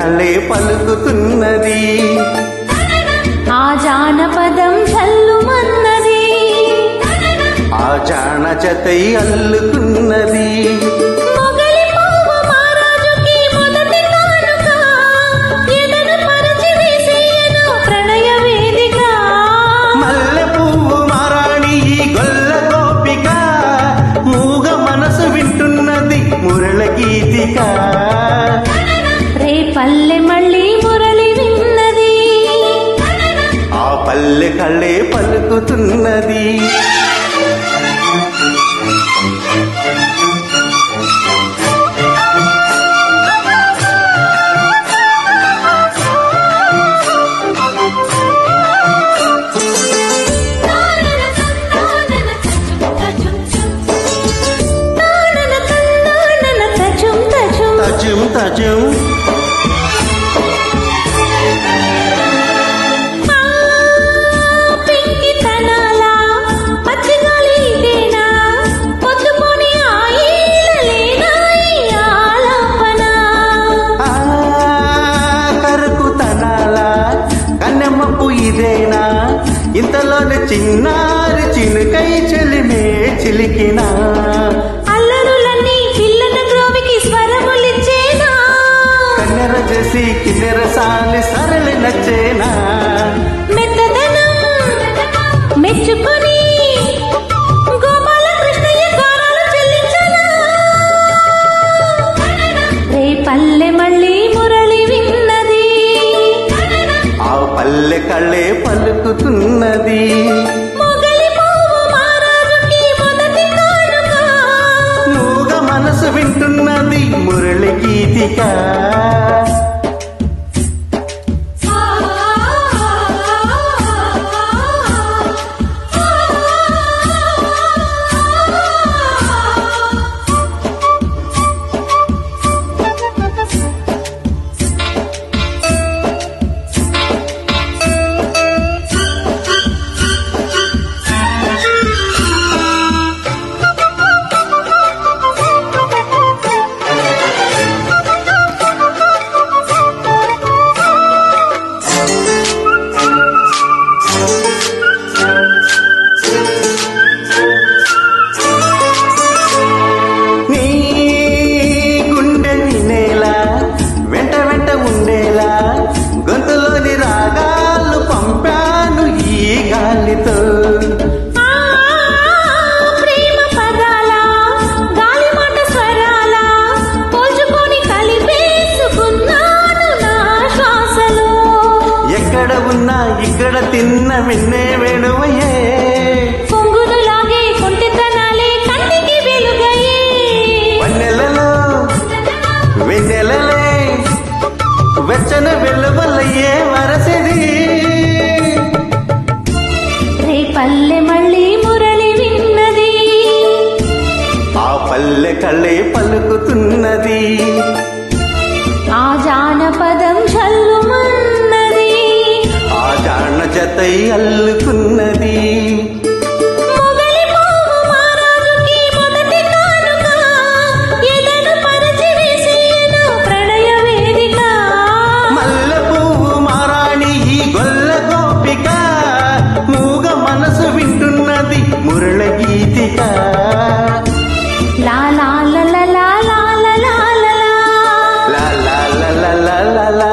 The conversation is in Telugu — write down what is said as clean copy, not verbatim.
కళ్ళే పలుకుతున్నది. ఆ జానపదం చల్లుమన్నది, ఆ జాన జతై అల్లుకున్నది. మొగలి పువ్వు మహారాజుకి మొదటి కానుక, ఎదను పరచి వేసేయను ప్రణయ వేదిక. మల్లె పువ్వు మారాణి ఈ గొల్ల గోపిక, మూగ మనసు వింటున్నది మురళ గీతిక. రే పల్లె మళ్ళీ మురళి విన్నది, ఆ పల్లె కళ్ళే పలుకుతున్నది. తజుం తజుం ఇదేనా ఇంతలోనే చిన్నారి చినుకై చెలిమే చిలికినా. అల్లరులన్నీ పిల్లల గ్రోవికి స్వరములిచ్చేనా, కన్నెర చేసి కిన్నెర సాలి సరళి నచ్చేనా. మెత్తదనం మెచ్చుకొని గోపాల కృష్ణయ్య గానాలు చెల్లించనా. రే పల్లె మళ్ళీ మురళి విన్నది, ఆ పల్లె కళ్ళే పలుకుతున్నది. మొగలి పువ్వు మహారాజుకి మొదటి కానుక, మూగ మనసు వింటున్నది మురళి గీతిక. గొంతులోని రాగాలు పంపాను ఈ గాలితో. ప్రేమ పదాల గాలి మాట స్వరాల పోల్చుకొని కలిపేసుకున్నాను నా శ్వాసలో. ఎక్కడ ఉన్నా ఇక్కడ తిన్న విన్నే వేణువయ్యే, పొంగును లాగే కొంటెతనాలే కంటికి వెలుగయ్యే. వన్నెలలో వెన్నెలలే వెచ్చన వెలువలయ్యే వరసిది. రే పల్లె మళ్ళీ మురళి విన్నది, ఆ పల్లె కళ్ళే పలుకుతున్నది. ఆ జానపదం చల్లుమన్నది, ఆ జాన జతై అల్లుకున్నది. మొగలి పువ్వు మహారాజుకి మొదటి కానుక, ఎదను పరచి వేసేయను ప్రణయ వేదిక. మల్లె పువ్వు మారాణి ఈ గొల్ల గోపిక, మూగ మనసు వింటున్నది మురళ గీతిక. లా లా లా లా లా లా లా లా లా లా లా లా లా లా లా.